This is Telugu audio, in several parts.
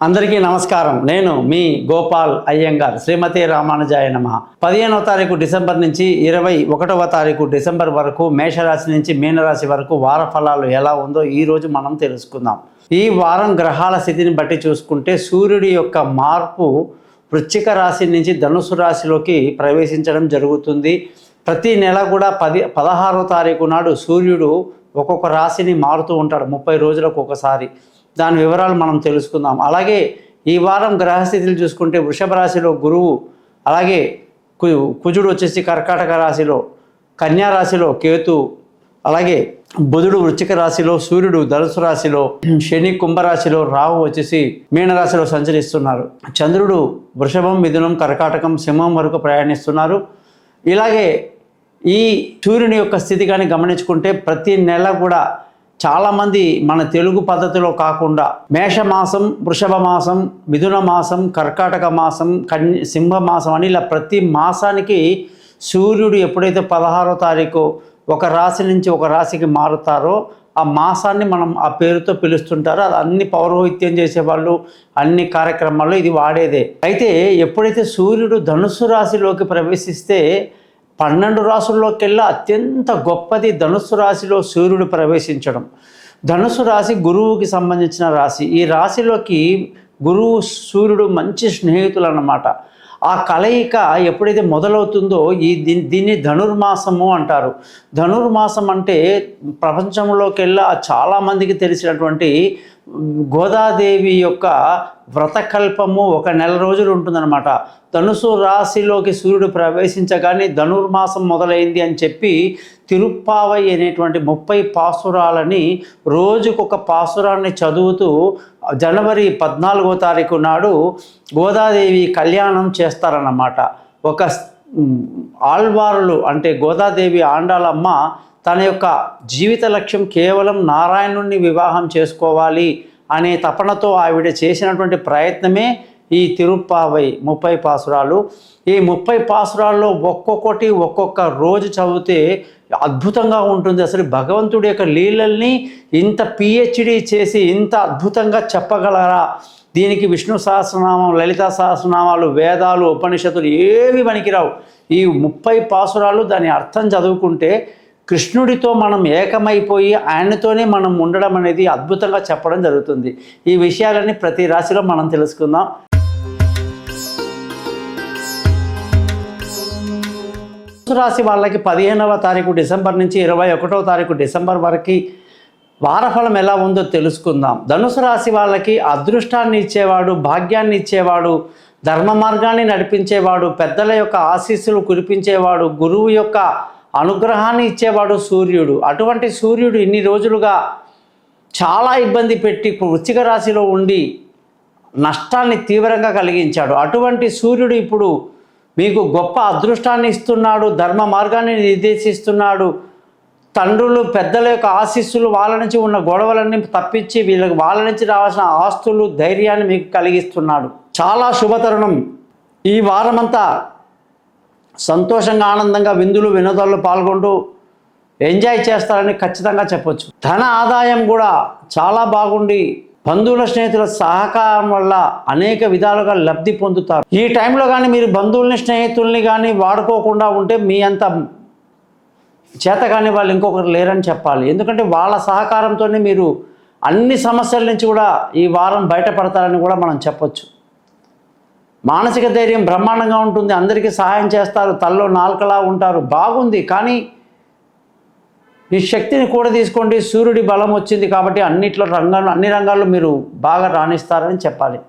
అందరికీ నమస్కారం. నేను మీ గోపాల్ అయ్యంగార్. శ్రీమతి రామానుజాయ నమః. 15వ తారీఖు డిసెంబర్ నుంచి 21వ తారీఖు డిసెంబర్ వరకు మేషరాశి నుంచి మీనరాశి వరకు వార ఫలాలు ఎలా ఉందో ఈరోజు మనం తెలుసుకుందాం. ఈ వారం గ్రహాల స్థితిని బట్టి చూసుకుంటే సూర్యుడి యొక్క మార్పు వృశ్చిక రాశి నుంచి ధనుసు రాశిలోకి ప్రవేశించడం జరుగుతుంది. ప్రతి నెల కూడా 16వ తారీఖు నాడు సూర్యుడు ఒక్కొక్క రాశిని మారుతూ ఉంటాడు, 30 రోజులకు ఒకసారి. దాని వివరాలు మనం తెలుసుకుందాం. అలాగే ఈ వారం గ్రహస్థితులు చూసుకుంటే వృషభ రాశిలో గురువు, అలాగే కుజుడు వచ్చేసి కర్కాటక రాశిలో, కన్యా రాశిలో కేతు, అలాగే బుధుడు వృశ్చిక రాశిలో, సూర్యుడు ధనుసు రాశిలో, శని కుంభరాశిలో, రాహు వచ్చేసి మీనరాశిలో సంచరిస్తున్నారు. చంద్రుడు వృషభం, మిథునం, కర్కాటకం, సింహం వరకు ప్రయాణిస్తున్నారు. ఇలాగే ఈ సూర్యుని యొక్క స్థితి కానీ గమనించుకుంటే ప్రతి నెల కూడా చాలామంది మన తెలుగు పద్ధతిలో కాకుండా మేషమాసం, వృషభ మాసం, మిథున మాసం, కర్కాటక మాసం, సింహ మాసం అని ఇలా ప్రతి మాసానికి సూర్యుడు ఎప్పుడైతే 16వ తారీఖు ఒక రాశి నుంచి ఒక రాశికి మారుతారో ఆ మాసాన్ని మనం ఆ పేరుతో పిలుస్తుంటారో. అది అన్ని పౌరోహిత్యం చేసేవాళ్ళు, అన్ని కార్యక్రమాల్లో ఇది వాడేదే. అయితే ఎప్పుడైతే సూర్యుడు ధనుస్సు రాశిలోకి ప్రవేశిస్తే 12 రాశుల్లోకెల్లా అత్యంత గొప్పది ధనుస్సు రాశిలో సూర్యుడు ప్రవేశించడం. ధనుస్సు రాశి గురువుకి సంబంధించిన రాశి. ఈ రాశిలోకి గురువు సూర్యుడు మంచి స్నేహితులు అన్నమాట. ఆ కలయిక ఎప్పుడైతే మొదలవుతుందో దీన్ని ధనుర్మాసము అంటారు. ధనుర్మాసం అంటే ప్రపంచంలోకెల్లా చాలామందికి తెలిసినటువంటి గోదాదేవి యొక్క వ్రతకల్పము 1 నెల రోజులు ఉంటుందన్నమాట. ధనుసు రాశిలోకి సూర్యుడు ప్రవేశించగానే ధనుర్మాసం మొదలైంది అని చెప్పి తిరుప్పావై అనేటువంటి 30 పాసురాలని రోజుకొక పాసురాన్ని చదువుతూ జనవరి 14వ తారీఖు నాడు గోదాదేవి కళ్యాణం చేస్తారన్నమాట. ఒక ఆళ్వారులు అంటే గోదాదేవి ఆండాలమ్మ తన యొక్క జీవిత లక్ష్యం కేవలం నారాయణుణ్ణి వివాహం చేసుకోవాలి అనే తపనతో ఆవిడ చేసినటువంటి ప్రయత్నమే ఈ తిరుప్పావై 30 పాసురాలు. ఈ 30 పాసురాల్లో ఒక్కొక్కటి ఒక్కొక్క రోజు చదివితే అద్భుతంగా ఉంటుంది. అసలు భగవంతుడి యొక్క లీలల్ని ఇంత PhD చేసి ఇంత అద్భుతంగా చెప్పగలరా? దీనికి విష్ణు సహస్రనామం, లలితా సహస్రనామాలు, వేదాలు, ఉపనిషత్తులు ఏవి పనికిరావు. ఈ 30 పాసురాలు దాని అర్థం చదువుకుంటే కృష్ణుడితో మనం ఏకమైపోయి ఆయనతోనే మనం ఉండడం అనేది అద్భుతంగా చెప్పడం జరుగుతుంది. ఈ విషయాలన్నీ ప్రతి రాశిలో మనం తెలుసుకుందాం. రాశి వాళ్ళకి 15వ తారీఖు డిసెంబర్ నుంచి 21వ తారీఖు డిసెంబర్ వరకు వారఫలం ఎలా ఉందో తెలుసుకుందాం. ధనుసు రాశి వాళ్ళకి అదృష్టాన్ని ఇచ్చేవాడు, భాగ్యాన్ని ఇచ్చేవాడు, ధర్మ మార్గాన్ని నడిపించేవాడు, పెద్దల యొక్క ఆశీస్సులు కురిపించేవాడు, గురువు యొక్క అనుగ్రహాన్ని ఇచ్చేవాడు సూర్యుడు. అటువంటి సూర్యుడు ఇన్ని రోజులుగా చాలా ఇబ్బంది పెట్టి వృశ్చిక రాశిలో ఉండి నష్టాన్ని తీవ్రంగా కలిగించాడు. అటువంటి సూర్యుడు ఇప్పుడు మీకు గొప్ప అదృష్టాన్ని ఇస్తున్నాడు, ధర్మ మార్గాన్ని నిర్దేశిస్తున్నాడు. తండ్రులు పెద్దల యొక్క ఆశీస్సులు, వాళ్ళ నుంచి ఉన్న గొడవలన్నీ తప్పించి వాళ్ళ నుంచి రావాల్సిన ఆస్తులు, ధైర్యాన్ని మీకు కలిగిస్తున్నాడు. చాలా శుభతరుణం. ఈ వారమంతా సంతోషంగా, ఆనందంగా విందులు వినోదాల్లో పాల్గొంటూ ఎంజాయ్ చేస్తారని ఖచ్చితంగా చెప్పొచ్చు. ధన ఆదాయం కూడా చాలా బాగుండి బంధువుల, స్నేహితుల సహకారం వల్ల అనేక విధాలుగా లబ్ధి పొందుతారు. ఈ టైంలో కానీ మీరు బంధువుల్ని, స్నేహితుల్ని కానీ వాడుకోకుండా ఉంటే మీ అంత చేత కానీ వాళ్ళు ఇంకొకరు లేరని చెప్పాలి. ఎందుకంటే వాళ్ళ సహకారంతోనే మీరు అన్ని సమస్యల నుంచి కూడా ఈ వారం బయటపడతారని కూడా మనం చెప్పొచ్చు. మానసిక ధైర్యం బ్రహ్మాండంగా ఉంటుంది, అందరికీ సహాయం చేస్తారు, తల్లో నాలుకలా ఉంటారు, బాగుంది. కానీ ఈ శక్తిని కూడా తీసుకోండి. సూర్యుడి బలం వచ్చింది కాబట్టి అన్ని రంగాల్లో మీరు బాగా రాణిస్తారని చెప్పాలి.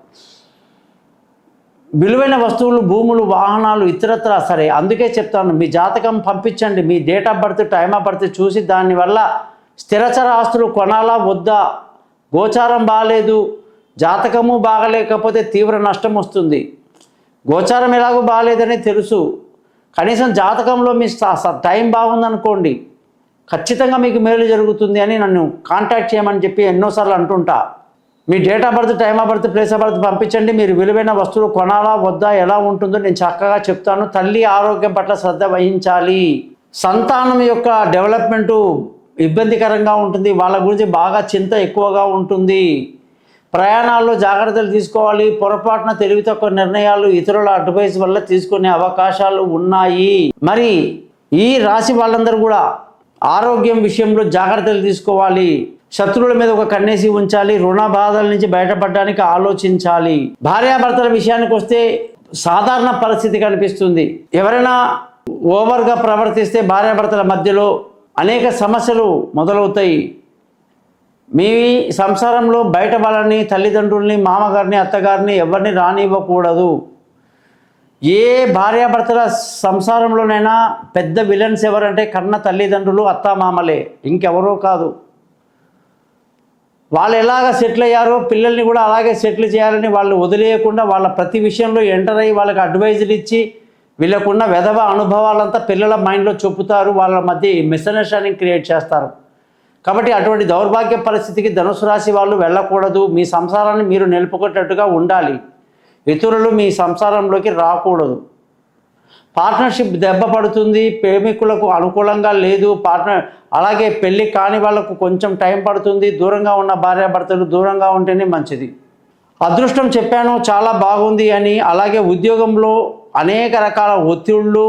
విలువైన వస్తువులు, భూములు, వాహనాలు, ఇతరత్ర సరే. అందుకే చెప్తాను, మీ జాతకం పంపించండి, మీ date of birth, time of birth చూసి దానివల్ల స్థిరచర ఆస్తులు కొనాలా వద్దా, గోచారం బాగాలేదు, జాతకము బాగలేకపోతే తీవ్ర నష్టం వస్తుంది. గోచారం ఎలాగో బాగాలేదని తెలుసు, కనీసం జాతకంలో మీ టైం బాగుందనుకోండి, ఖచ్చితంగా మీకు మేలు జరుగుతుంది అని నన్ను కాంటాక్ట్ చేయమని చెప్పి ఎన్నోసార్లు అంటుంటా. మీ date of birth, time of birth, place of birth పంపించండి. మీరు విలువైన వస్తువులు కొనాలా వద్దా, ఎలా ఉంటుందో నేను చక్కగా చెప్తాను. తల్లి ఆరోగ్యం పట్ల శ్రద్ధ వహించాలి. సంతానం యొక్క డెవలప్మెంటు ఇబ్బందికరంగా ఉంటుంది, వాళ్ళ గురించి బాగా చింత ఎక్కువగా ఉంటుంది. ప్రయాణాల్లో జాగ్రత్తలు తీసుకోవాలి. పొరపాటున తెలివి తక్కువ నిర్ణయాలు ఇతరుల అడ్వైస్ వల్ల తీసుకునే అవకాశాలు ఉన్నాయి. మరి ఈ రాశి వాళ్ళందరూ కూడా ఆరోగ్యం విషయంలో జాగ్రత్తలు తీసుకోవాలి. శత్రువుల మీద ఒక కన్నేసి ఉంచాలి. రుణ బాధల నుంచి బయటపడడానికి ఆలోచించాలి. భార్యాభర్తల విషయానికి వస్తే సాధారణ పరిస్థితి కనిపిస్తుంది. ఎవరైనా ఓవర్గా ప్రవర్తిస్తే భార్యాభర్తల మధ్యలో అనేక సమస్యలు మొదలవుతాయి. మీ సంసారంలో బయట వాళ్ళని, తల్లిదండ్రుల్ని, మామగారిని, అత్తగారిని ఎవరిని రానివ్వకూడదు. ఏ భార్యాభర్తల సంసారంలోనైనా పెద్ద విలన్స్ ఎవరంటే కన్న తల్లిదండ్రులు, అత్తామామలే, ఇంకెవరో కాదు. వాళ్ళు ఎలాగ సెటిల్ అయ్యారో పిల్లల్ని కూడా అలాగే సెటిల్ చేయాలని వాళ్ళు వదిలేయకుండా వాళ్ళ ప్రతి విషయంలో ఎంటర్ అయ్యి వాళ్ళకి అడ్వైజులు ఇచ్చి వీళ్ళకున్న వెధవ అనుభవాలంతా పిల్లల మైండ్లో చెప్పుతారు. వాళ్ళ మధ్య మిస్అండర్స్టాండింగ్ క్రియేట్ చేస్తారు. కాబట్టి అటువంటి దౌర్భాగ్య పరిస్థితికి ధనుసు రాశి వాళ్ళు వెళ్ళకూడదు. మీ సంసారాన్ని మీరు నిలుపుకునేటట్టుగా ఉండాలి. ఇతరులు మీ సంసారంలోకి రాకూడదు. పార్ట్నర్షిప్ దెబ్బ పడుతుంది. ప్రేమికులకు అనుకూలంగా లేదు పార్ట్నర్. అలాగే పెళ్ళి కాని వాళ్ళకు కొంచెం టైం పడుతుంది. దూరంగా ఉన్న భార్యాభర్తలు దూరంగా ఉంటేనే మంచిది. అదృష్టం చెప్పాను చాలా బాగుంది అని. అలాగే ఉద్యోగంలో అనేక రకాల ఒత్తిళ్ళు,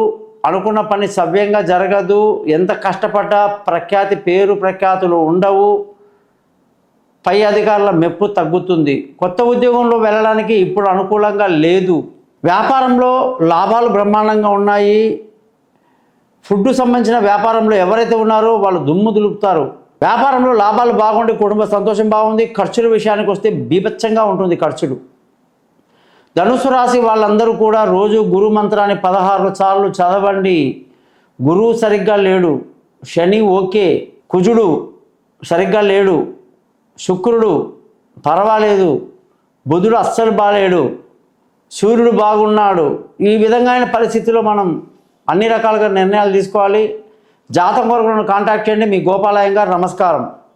అనుకున్న పని సవ్యంగా జరగదు. ఎంత కష్టపడ్డా పేరు ప్రఖ్యాతులు ఉండవు. పై అధికారుల మెప్పు తగ్గుతుంది. కొత్త ఉద్యోగంలో వెళ్ళడానికి ఇప్పుడు అనుకూలంగా లేదు. వ్యాపారంలో లాభాలు బ్రహ్మాండంగా ఉన్నాయి. ఫుడ్ సంబంధించిన వ్యాపారంలో ఎవరైతే ఉన్నారో వాళ్ళు దుమ్ము దులుపుతారు. వ్యాపారంలో లాభాలు బాగుండి కుటుంబ సంతోషం బాగుంది. ఖర్చుల విషయానికి వస్తే బీభత్సంగా ఉంటుంది ఖర్చులు. ధనుసు రాశి వాళ్ళందరూ కూడా రోజు గురు మంత్రాన్ని 16 సార్లు చదవండి. గురువు సరిగ్గా లేడు, శని ఓకే, కుజుడు సరిగ్గా లేడు, శుక్రుడు పర్వాలేదు, బుధుడు అస్సలు బాలేడు, సూర్యుడు బాగున్నాడు. ఈ విధంగా పరిస్థితిలో మనం అన్ని రకాలుగా నిర్ణయాలు తీసుకోవాలి. జాతకం కొరకు కాంటాక్ట్ చేయండి. మీ గోపాల్ అయ్యంగార్. నమస్కారం.